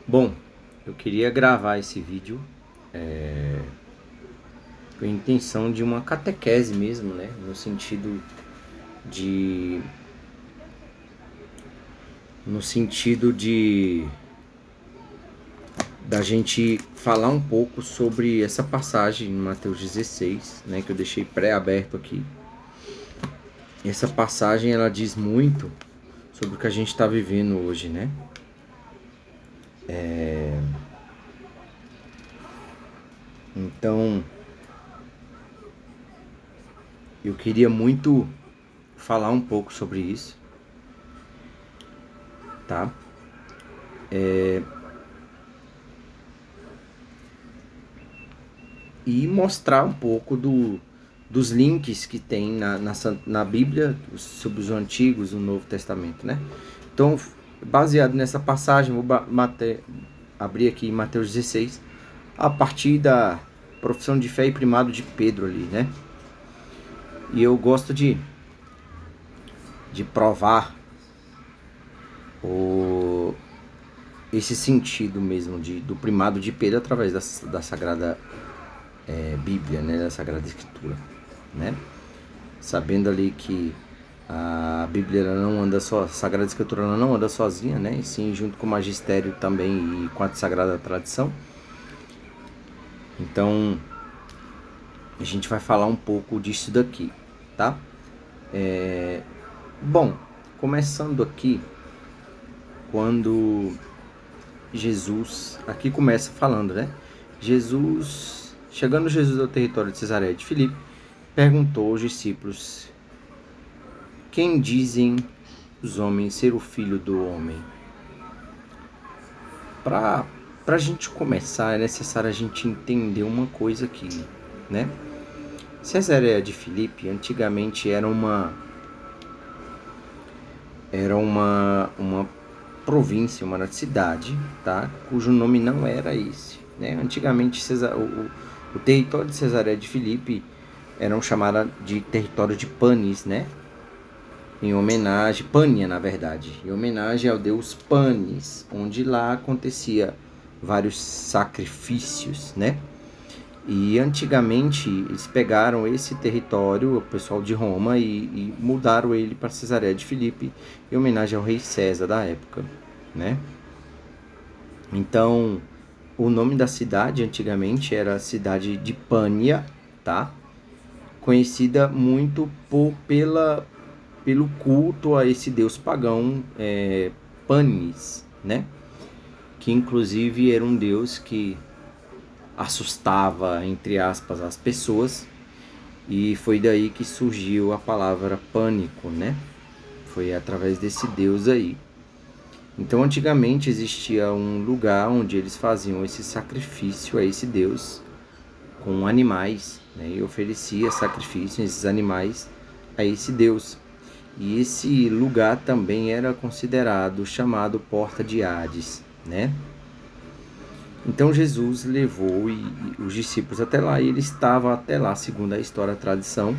Bom, eu queria gravar esse vídeo com a intenção de uma catequese mesmo, né? No sentido de. No sentido de. Da gente falar um pouco sobre essa passagem em Mateus 16, né? Que eu deixei pré-aberto aqui. Essa passagem ela diz muito sobre o que a gente está vivendo hoje, né? Então, eu queria muito falar um pouco sobre isso, tá? E mostrar um pouco dos links que tem na Bíblia sobre os Antigos e o Novo Testamento, né? Então, baseado nessa passagem, vou abrir aqui em Mateus 16, a partir da profissão de fé e primado de Pedro ali, né? E eu gosto de provar esse sentido mesmo do primado de Pedro através da Sagrada Bíblia, né? Da Sagrada Escritura, né? Sabendo ali que a Bíblia ela não anda só, a Sagrada Escritura ela não anda sozinha, né? E sim junto com o magistério também e com a Sagrada Tradição. Então, a gente vai falar um pouco disso daqui, tá? Bom, começando aqui, quando Jesus, aqui começa falando, né? Chegando Jesus ao território de Cesareia de Filipe, perguntou aos discípulos: quem dizem os homens ser o filho do homem? Para a gente começar, é necessário a gente entender uma coisa aqui, né? Cesareia de Filipe antigamente era uma província, uma cidade, tá? Cujo nome não era esse, né? Antigamente o território de Cesareia de Filipe era chamado de território de Panis, né? Em homenagem, Pânia na verdade, em homenagem ao deus Panis, onde lá acontecia vários sacrifícios, né? E antigamente eles pegaram esse território, o pessoal de Roma, e mudaram ele para Cesareia de Filipe, em homenagem ao rei César da época, né? Então, o nome da cidade antigamente era a cidade de Pânia, tá? Conhecida muito pelo culto a esse deus pagão Panis, né? Que inclusive era um deus que assustava, entre aspas, as pessoas, e foi daí que surgiu a palavra pânico, né? Foi através desse deus aí. Então, antigamente existia um lugar onde eles faziam esse sacrifício a esse deus com animais, né? E oferecia sacrifício a esses animais a esse deus. E esse lugar também era considerado, chamado Porta de Hades, né? Então Jesus levou os discípulos até lá, e ele estava até lá, segundo a história, a tradição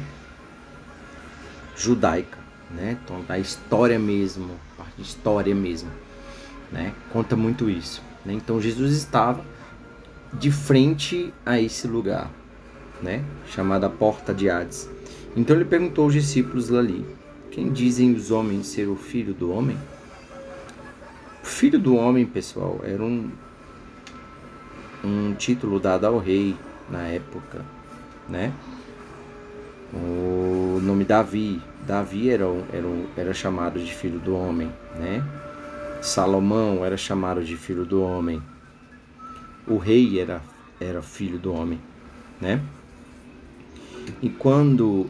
judaica, né? Então, da história mesmo, parte de história mesmo, né? Conta muito isso, né? Então Jesus estava de frente a esse lugar, né? Chamada Porta de Hades. Então ele perguntou aos discípulos ali: quem dizem os homens ser o filho do homem? O filho do homem, pessoal, era um título dado ao rei na época, né? O nome Davi era chamado de filho do homem, né? Salomão era chamado de filho do homem. O rei era filho do homem, né? E quando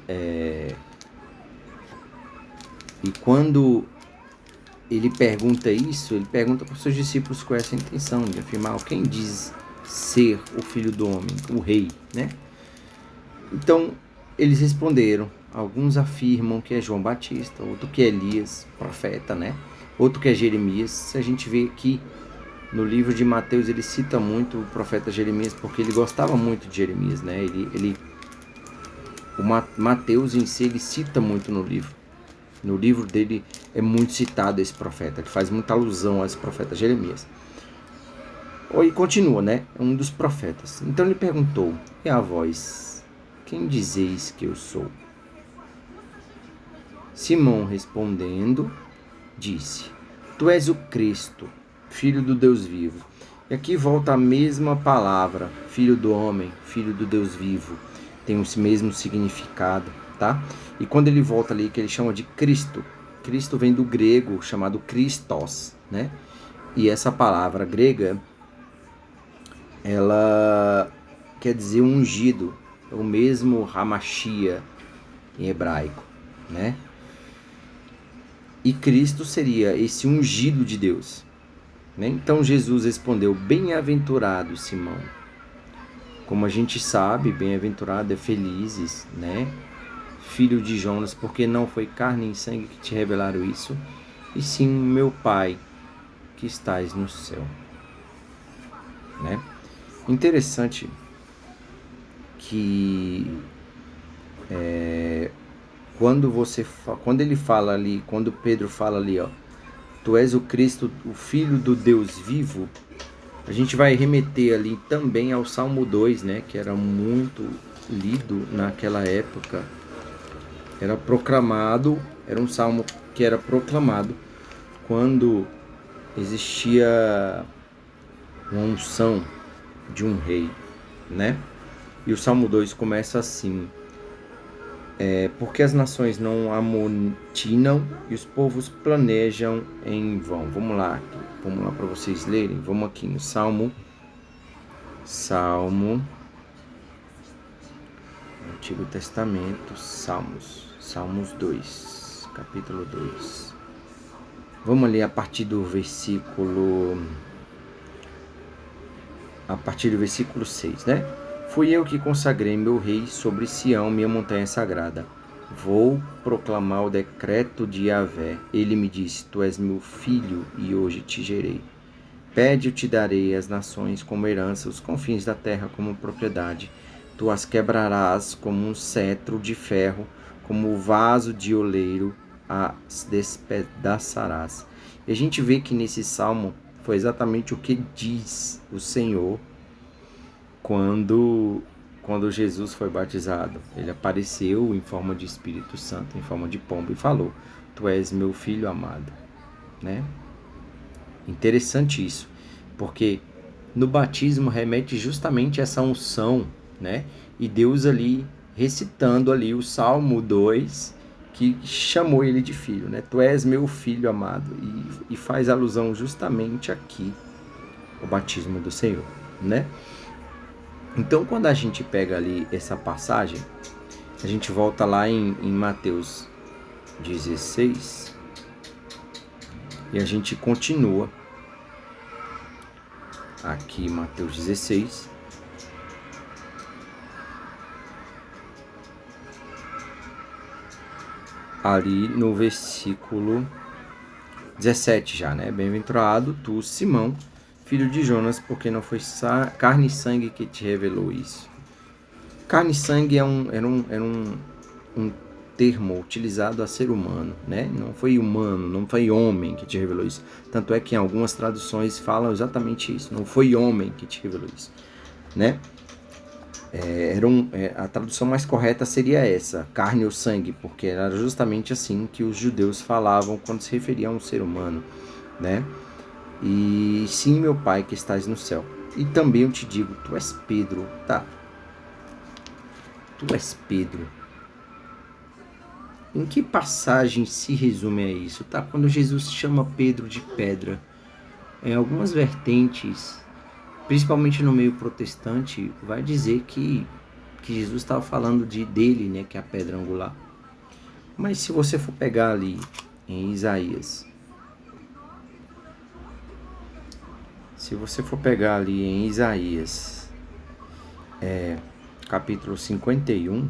ele pergunta isso, ele pergunta para os seus discípulos com essa intenção de afirmar quem diz ser o filho do homem, o rei, né? Então, eles responderam. Alguns afirmam que é João Batista, outro que é Elias, profeta, né? Outro que é Jeremias. A gente vê aqui no livro de Mateus, ele cita muito o profeta Jeremias, porque ele gostava muito de Jeremias, né? O Mateus em si, ele cita muito no livro. No livro dele é muito citado esse profeta, ele faz muita alusão a esse profeta Jeremias. E continua, né? Um dos profetas. Então ele perguntou: e a vós, quem dizeis que eu sou? Simão respondendo, disse: tu és o Cristo, filho do Deus vivo. E aqui volta a mesma palavra, filho do homem, filho do Deus vivo. Tem o mesmo significado, tá? E quando ele volta ali, que ele chama de Cristo, Cristo vem do grego chamado Christos, né? E essa palavra grega, ela quer dizer ungido, é o mesmo Hamashia em hebraico, né? E Cristo seria esse ungido de Deus, né? Então Jesus respondeu: bem-aventurado Simão. Como a gente sabe, bem-aventurado é felizes, né? Filho de Jonas, porque não foi carne e sangue que te revelaram isso, e sim meu Pai que estás no céu, né? Interessante que quando ele fala ali, quando Pedro fala ali, ó, tu és o Cristo, o Filho do Deus vivo, a gente vai remeter ali também ao Salmo 2, né, que era muito lido naquela época. Era proclamado, era um salmo que era proclamado quando existia uma unção de um rei, né? E o Salmo 2 começa assim: porque as nações não amotinam e os povos planejam em vão. Vamos lá para vocês lerem. Vamos aqui no Salmos, Antigo Testamento, Salmos 2, capítulo 2. Vamos ler a partir do versículo 6, né? Fui eu que consagrei meu rei sobre Sião, minha montanha sagrada. Vou proclamar o decreto de Yahvé. Ele me disse: tu és meu filho e hoje te gerei. Pede, eu te darei as nações como herança, os confins da terra como propriedade. Tu as quebrarás como um cetro de ferro, como o vaso de oleiro as despedaçarás. E a gente vê que nesse salmo foi exatamente o que diz o Senhor quando Jesus foi batizado. Ele apareceu em forma de Espírito Santo, em forma de pombo, e falou: tu és meu filho amado, né? Interessante isso, porque no batismo remete justamente a essa unção, né? E Deus ali recitando ali o Salmo 2, que chamou ele de filho, né? Tu és meu filho amado, e faz alusão justamente aqui ao batismo do Senhor, né? Então, quando a gente pega ali essa passagem, a gente volta lá em Mateus 16 e a gente continua aqui, Mateus 16. Ali no versículo 17 já, né? Bem-aventurado tu, Simão, filho de Jonas, porque não foi carne e sangue que te revelou isso. Carne e sangue era um termo utilizado a ser humano, né? Não foi humano, não foi homem que te revelou isso. Tanto é que em algumas traduções falam exatamente isso. Não foi homem que te revelou isso, né? A tradução mais correta seria essa, carne ou sangue, porque era justamente assim que os judeus falavam quando se referiam a um ser humano, né? E sim, meu Pai que estás no céu. E também eu te digo, tu és Pedro, tá? Tu és Pedro. Em que passagem se resume a isso, tá? Quando Jesus chama Pedro de pedra, em algumas vertentes, principalmente no meio protestante, vai dizer que Jesus estava falando dele, né, que é a pedra angular. Mas se você for pegar ali em Isaías, capítulo 51,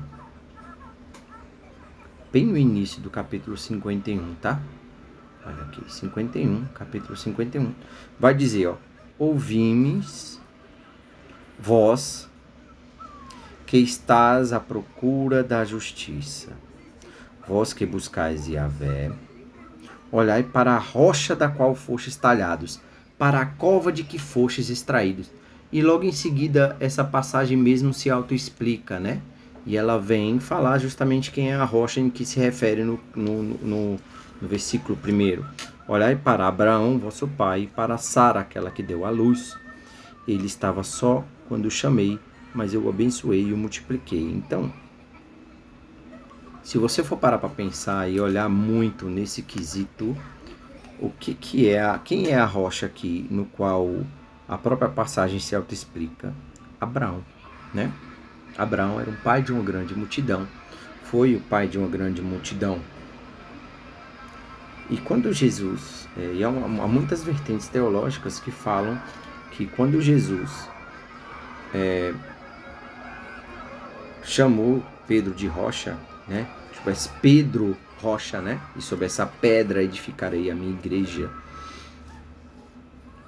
bem no início do capítulo 51, tá? Olha aqui, 51, capítulo 51, vai dizer, ó: ouvi-me, vós que estás à procura da justiça, vós que buscais Yahvé, olhai para a rocha da qual fostes talhados. para a cova de que fostes extraídos. E logo em seguida, essa passagem mesmo se autoexplica, né? E ela vem falar justamente quem é a rocha em que se refere no versículo 1. Olhai para Abraão, vosso pai, e para Sara, aquela que deu à luz. Ele estava só quando o chamei, mas eu o abençoei e o multipliquei. Então, se você for parar para pensar e olhar muito nesse quesito, quem é a rocha aqui no qual a própria passagem se autoexplica? Abraão, né? Abraão era um pai de uma grande multidão, foi o pai de uma grande multidão. E quando Jesus, há muitas vertentes teológicas que falam que quando Jesus chamou Pedro de rocha, né? Tipo, Pedro rocha, né? E sobre essa pedra edificarei a minha igreja.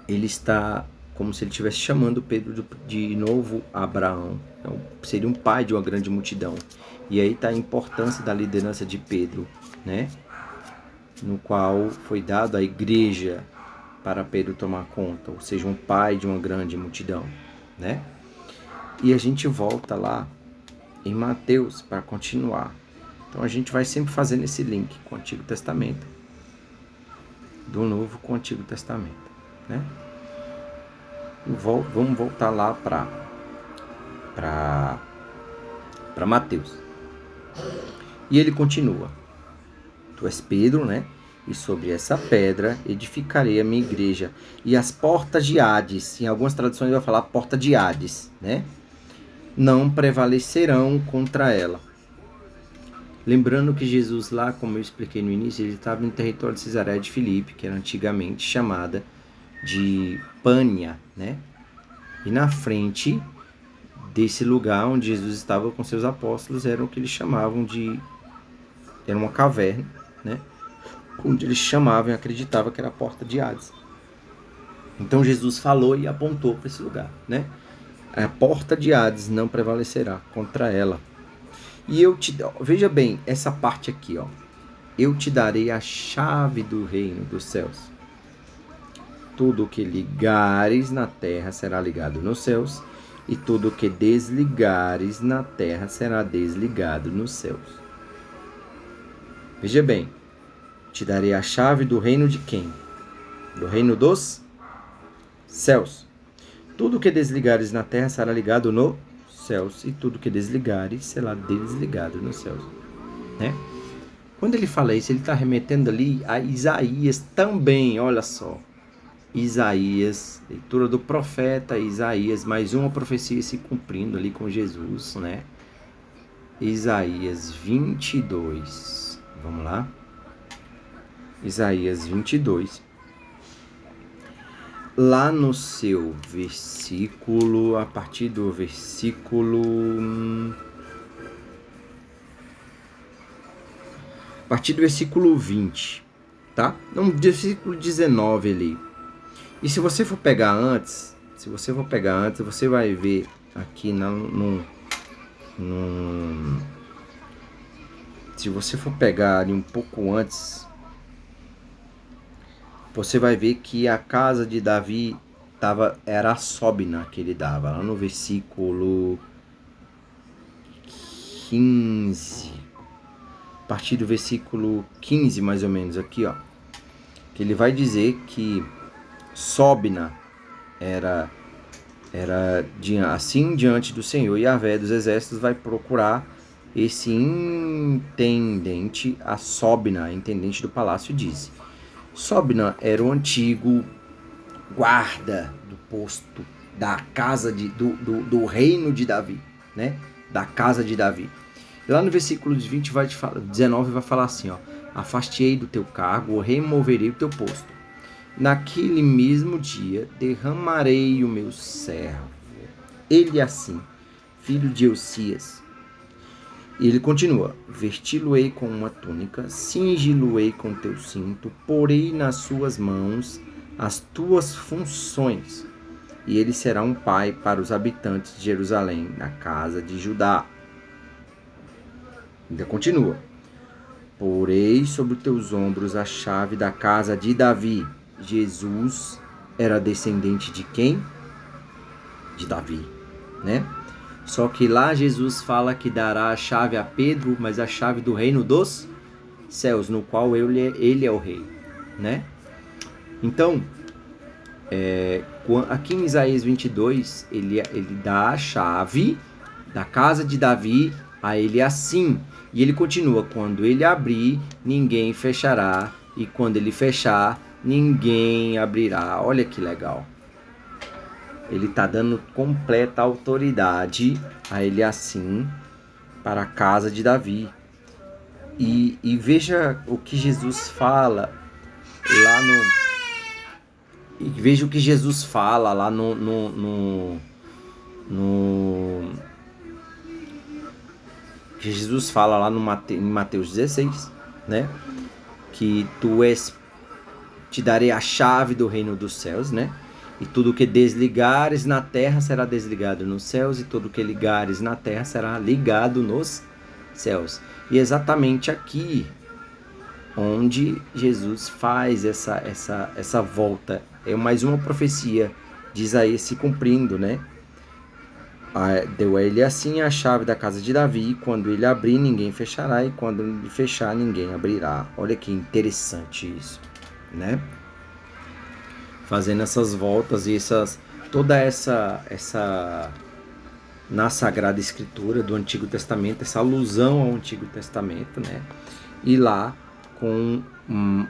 Ele está como se ele estivesse chamando Pedro de novo a Abraão. Então, seria um pai de uma grande multidão. E aí está a importância da liderança de Pedro, né? No qual foi dado a igreja para Pedro tomar conta, ou seja, um pai de uma grande multidão, né? E a gente volta lá em Mateus para continuar. Então a gente vai sempre fazendo esse link com o Antigo Testamento, do Novo com o Antigo Testamento, né? Vamos voltar lá para Mateus. E ele continua: tu és Pedro, né? E sobre essa pedra edificarei a minha igreja. E as portas de Hades, em algumas traduções vai falar porta de Hades, né? Não prevalecerão contra ela. Lembrando que Jesus lá, como eu expliquei no início, ele estava no território de Cesareia de Filipe, que era antigamente chamada de Pânia, né? E na frente desse lugar onde Jesus estava com seus apóstolos era o que eles chamavam de... era uma caverna, né? Onde eles chamavam e acreditavam que era a porta de Hades. Então Jesus falou e apontou para esse lugar, né? A porta de Hades não prevalecerá contra ela. E veja bem essa parte aqui, ó. Eu te darei a chave do reino dos céus. Tudo o que ligares na terra será ligado nos céus, e tudo o que desligares na terra será desligado nos céus. Veja bem, te darei a chave do reino de quem? Do reino dos céus. Tudo o que desligares na terra será ligado nos céus, e tudo que desligares será desligado nos céus, né? Quando ele fala isso, ele está remetendo ali a Isaías também, olha só. Isaías, leitura do profeta Isaías, mais uma profecia se cumprindo ali com Jesus, né? Isaías 22, vamos lá? Isaías 22. Lá no seu versículo, a partir do versículo... a partir do versículo 20, tá? Não, versículo 19 ali. E se você for pegar antes, você vai ver aqui se você for pegar ali um pouco antes, você vai ver que a casa de Davi era a Sóbina que ele dava, lá no versículo 15. A partir do versículo 15, mais ou menos, aqui, ó. Que ele vai dizer que Sóbina era assim diante do Senhor, e Yahvé dos exércitos vai procurar esse intendente, a Sóbina, intendente do palácio, disse. Sóbina era o antigo guarda do posto da casa do reino de Davi, né? Da casa de Davi. E lá no versículo 19 vai falar assim, ó: afastei do teu cargo, removerei o teu posto. Naquele mesmo dia derramarei o meu servo, ele assim, filho de Eusias. E ele continua: vesti-lo-ei com uma túnica, cingi-lo-ei com teu cinto, porei nas suas mãos as tuas funções, e ele será um pai para os habitantes de Jerusalém, na casa de Judá. Ainda continua: porei sobre os teus ombros a chave da casa de Davi. Jesus era descendente de quem? De Davi, né? Só que lá Jesus fala que dará a chave a Pedro, mas a chave do reino dos céus, no qual ele é o rei, né? Então, aqui em Isaías 22, ele dá a chave da casa de Davi a ele assim. E ele continua, quando ele abrir, ninguém fechará, e quando ele fechar, ninguém abrirá. Olha que legal. Ele está dando completa autoridade a ele assim para a casa de Davi. E veja o que Jesus fala lá no... E veja o que Jesus fala lá que Jesus fala lá em Mateus 16, né? Que te darei a chave do reino dos céus, né? E tudo que desligares na terra será desligado nos céus, e tudo que ligares na terra será ligado nos céus. E exatamente aqui onde Jesus faz essa volta. É mais uma profecia de Isaías se cumprindo, né? Deu a ele assim a chave da casa de Davi, quando ele abrir, ninguém fechará, e quando ele fechar, ninguém abrirá. Olha que interessante isso, né? Fazendo essas voltas e toda essa na Sagrada Escritura do Antigo Testamento, essa alusão ao Antigo Testamento, né? E lá com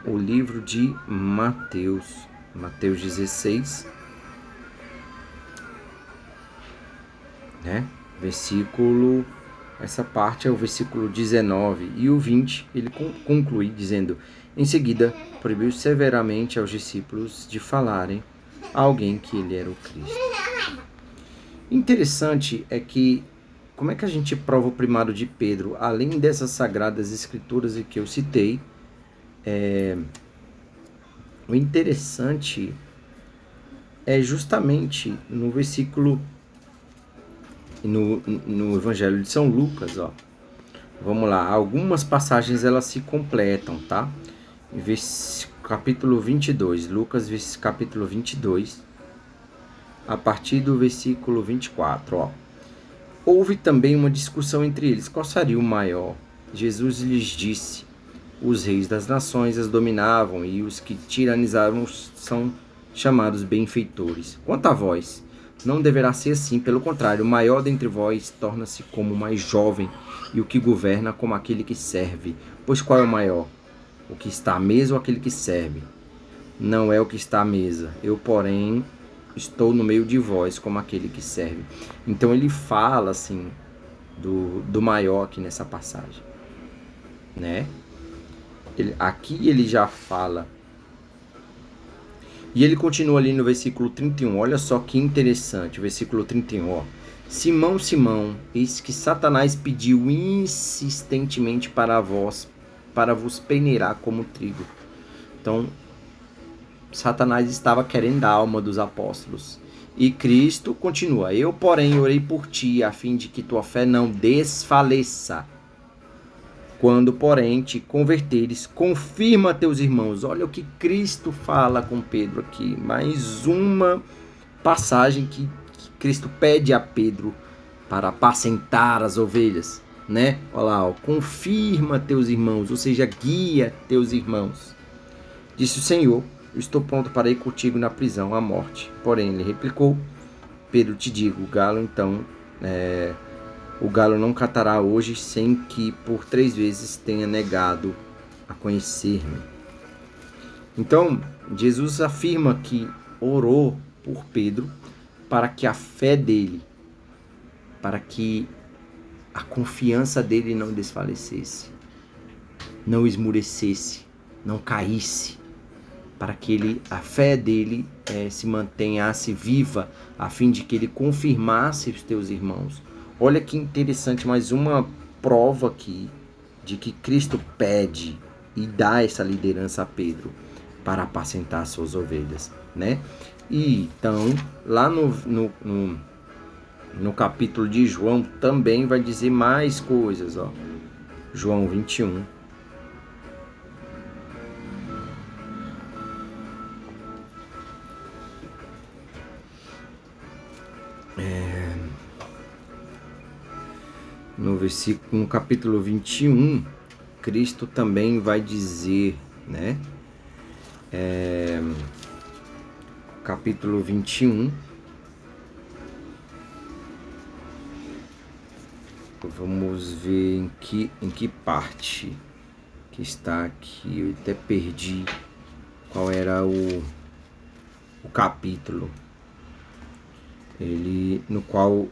o livro de Mateus 16, né? Versículo, essa parte é o versículo 19 e o 20, ele conclui dizendo: em seguida, proibiu severamente aos discípulos de falarem a alguém que ele era o Cristo. Interessante é que, como é que a gente prova o primado de Pedro? Além dessas sagradas escrituras que eu citei, o interessante é justamente no versículo, no Evangelho de São Lucas, ó. Vamos lá, algumas passagens elas se completam, tá? Capítulo 22, Lucas capítulo 22, a partir do versículo 24, ó. Houve também uma discussão entre eles, qual seria o maior? Jesus lhes disse: os reis das nações as dominavam, e os que tiranizavam são chamados benfeitores. Quanto a vós, não deverá ser assim, pelo contrário, o maior dentre vós torna-se como o mais jovem, e o que governa como aquele que serve. Pois qual é o maior? O que está à mesa ou aquele que serve? Não é o que está à mesa. Eu, porém, estou no meio de vós como aquele que serve. Então ele fala assim do maior aqui nessa passagem, né? Aqui ele já fala. E ele continua ali no versículo 31. Olha só que interessante, o versículo 31, ó. Simão, Simão, eis que Satanás pediu insistentemente para vos peneirar como trigo. Então, Satanás estava querendo a alma dos apóstolos. E Cristo continua: eu, porém, orei por ti, a fim de que tua fé não desfaleça. Quando, porém, te converteres, confirma teus irmãos. Olha o que Cristo fala com Pedro aqui. Mais uma passagem que Cristo pede a Pedro para apacentar as ovelhas, né? Olha lá, ó, confirma teus irmãos, ou seja, guia teus irmãos. Disse o Senhor: eu estou pronto para ir contigo na prisão, à morte. Porém, ele replicou: Pedro, te digo, o galo não cantará hoje sem que por 3 vezes tenha negado a conhecer-me. Então, Jesus afirma que orou por Pedro para que a fé dele, para que a confiança dele não desfalecesse, não esmurecesse, não caísse, para que a fé dele se mantenhasse viva, a fim de que ele confirmasse os teus irmãos. Olha que interessante, mais uma prova aqui de que Cristo pede e dá essa liderança a Pedro para apacentar suas ovelhas, né? E então, lá no capítulo de João também vai dizer mais coisas, ó. João 21. no capítulo 21, Cristo também vai dizer, né? Capítulo 21. Vamos ver em que parte que está aqui. Eu até perdi qual era o capítulo. Ele, no qual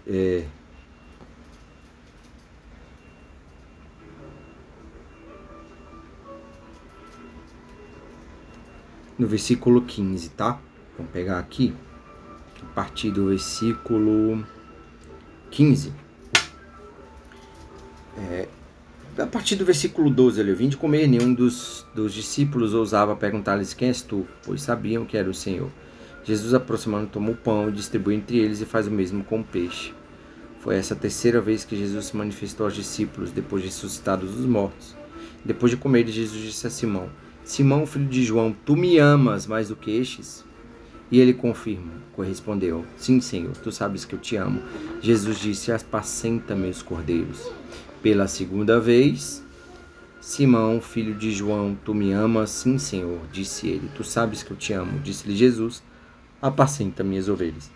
no versículo 15, tá? Vamos pegar aqui, a partir do versículo 15. A partir do versículo 12, ele vim de comer, nenhum dos discípulos ousava perguntar-lhes: quem és tu? Pois sabiam que era o Senhor. Jesus, aproximando, tomou o pão e distribuiu entre eles, e faz o mesmo com o peixe. Foi essa a terceira vez que Jesus se manifestou aos discípulos, depois de ressuscitados dos mortos. Depois de comer, Jesus disse a Simão: Simão, filho de João, tu me amas mais do que estes? E ele correspondeu: sim, Senhor, tu sabes que eu te amo. Jesus disse: apacenta meus cordeiros. Pela segunda vez, Simão, filho de João, tu me amas? Sim, Senhor, disse ele. Tu sabes que eu te amo. Disse-lhe Jesus: apacenta minhas ovelhas.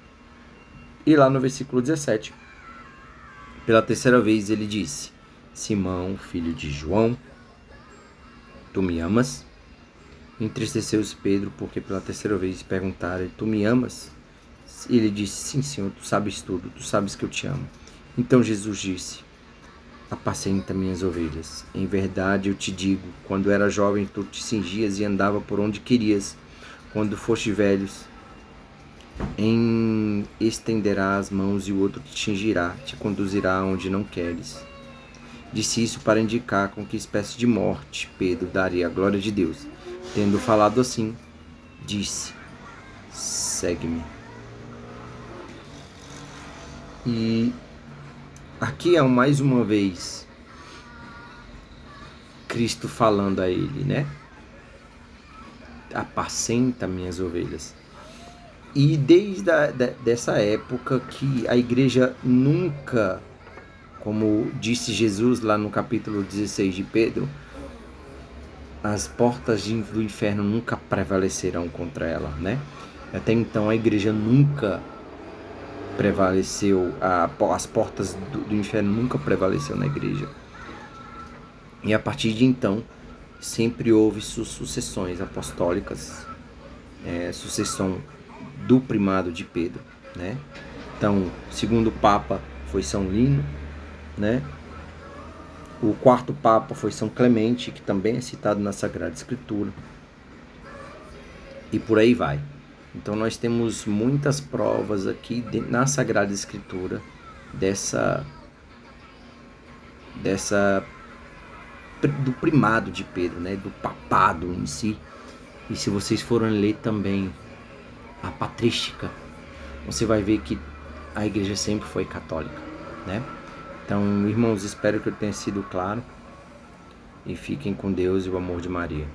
E lá no versículo 17, pela terceira vez ele disse: Simão, filho de João, tu me amas? Entristeceu-se Pedro, porque pela terceira vez perguntaram: tu me amas? Ele disse: sim, Senhor, tu sabes tudo, tu sabes que eu te amo. Então Jesus disse: apacenta minhas ovelhas. Em verdade eu te digo, quando era jovem tu te cingias e andava por onde querias. Quando foste velhos, estenderá as mãos e o outro te cingirá, te conduzirá onde não queres. Disse isso para indicar com que espécie de morte Pedro daria a glória de Deus. Tendo falado assim, disse: segue-me. E aqui é mais uma vez Cristo falando a ele, né? Apacenta minhas ovelhas. E desde dessa época que a igreja nunca, como disse Jesus lá no capítulo 16 de Pedro, as portas do inferno nunca prevalecerão contra ela, né? Até então a igreja nunca prevaleceu, as portas do inferno nunca prevaleceu na igreja. E a partir de então, sempre houve sucessões apostólicas, sucessão do primado de Pedro, né? Então, o segundo Papa foi São Lino, né? O quarto Papa foi São Clemente, que também é citado na Sagrada Escritura. E por aí vai. Então nós temos muitas provas aqui na Sagrada Escritura do primado de Pedro, né? Do papado em si. E se vocês forem ler também a patrística, você vai ver que a igreja sempre foi católica, né? Então, irmãos, espero que eu tenha sido claro, e fiquem com Deus e o amor de Maria.